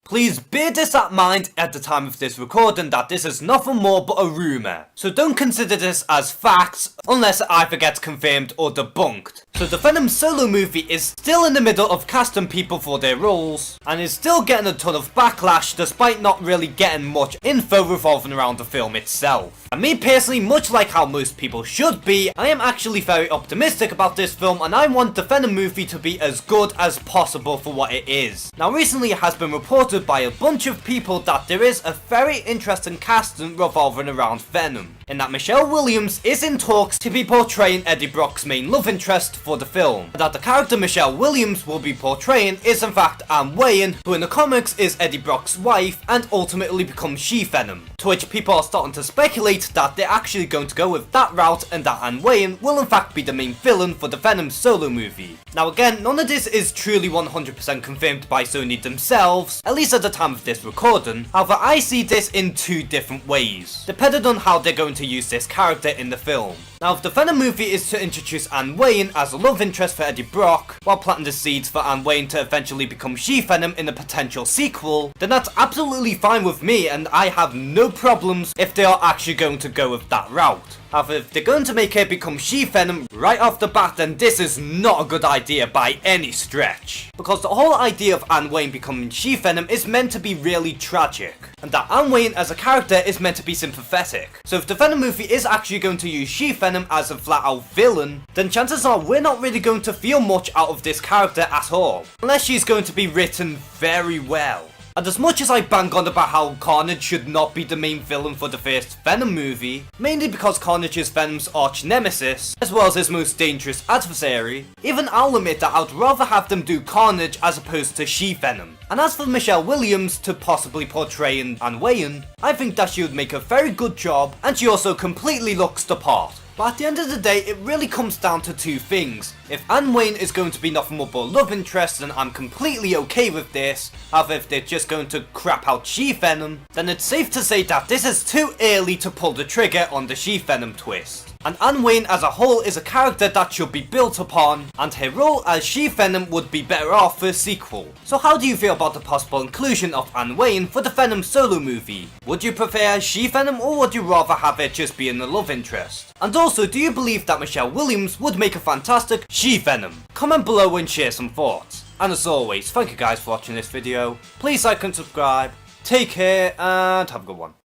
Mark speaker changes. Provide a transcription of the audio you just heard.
Speaker 1: Please bear this in mind at the time of this recording that this is nothing more but a rumour, so don't consider this as facts unless it either gets confirmed or debunked. So the Venom solo movie is still in the middle of casting people for their roles, and is still getting a ton of backlash despite not really getting much info revolving around the film itself. And me personally, much like how most people should be, I am actually very optimistic about this film, and I want the Venom movie to be as good as possible for what it is. Now recently it has been reported by a bunch of people that there is a very interesting casting revolving around Venom, in that Michelle Williams is in talks to be portraying Eddie Brock's main love interest for the film, and that the character Michelle Williams will be portraying is in fact Anne Wayne, who in the comics is Eddie Brock's wife and ultimately becomes She-Venom, to which people are starting to speculate that they're actually going to go with that route and that Anne Wayne will in fact be the main villain for the Venom solo movie. Now again, none of this is truly 100% confirmed by Sony themselves, at least at the time of this recording. However, I see this in two different ways, depending on how they're going to use this character in the film. Now if the Venom movie is to introduce Anne Wayne as a love interest for Eddie Brock, while planting the seeds for Anne Wayne to eventually become She-Venom in a potential sequel, then that's absolutely fine with me, and I have no problems if they are actually going to go with that route. However, if they're going to make her become She-Venom right off the bat, then this is not a good idea by any stretch. Because the whole idea of Anne Wayne becoming She-Venom is meant to be really tragic, and that Anne Wayne as a character is meant to be sympathetic. So if the Venom movie is actually going to use She-Venom as a flat out villain, then chances are we're not really going to feel much out of this character at all, unless she's going to be written very well. And as much as I bang on about how Carnage should not be the main villain for the first Venom movie, mainly because Carnage is Venom's arch nemesis, as well as his most dangerous adversary, even I'll admit that I'd rather have them do Carnage as opposed to She-Venom. And as for Michelle Williams to possibly portray Anne Wayne, I think that she would make a very good job, and she also completely looks the part. But at the end of the day, it really comes down to two things. If Anne Wayne is going to be nothing more but a love interest, then I'm completely okay with this. However, if they're just going to crap out She-Venom, then it's safe to say that this is too early to pull the trigger on the She-Venom twist. And Anne Wayne as a whole is a character that should be built upon, and her role as She-Venom would be better off for a sequel. So how do you feel about the possible inclusion of Anne Wayne for the Venom solo movie? Would you prefer She-Venom, or would you rather have it just be in the love interest? And also, do you believe that Michelle Williams would make a fantastic She-Venom? Comment below and share some thoughts. And as always, thank you guys for watching this video. Please like and subscribe. Take care and have a good one.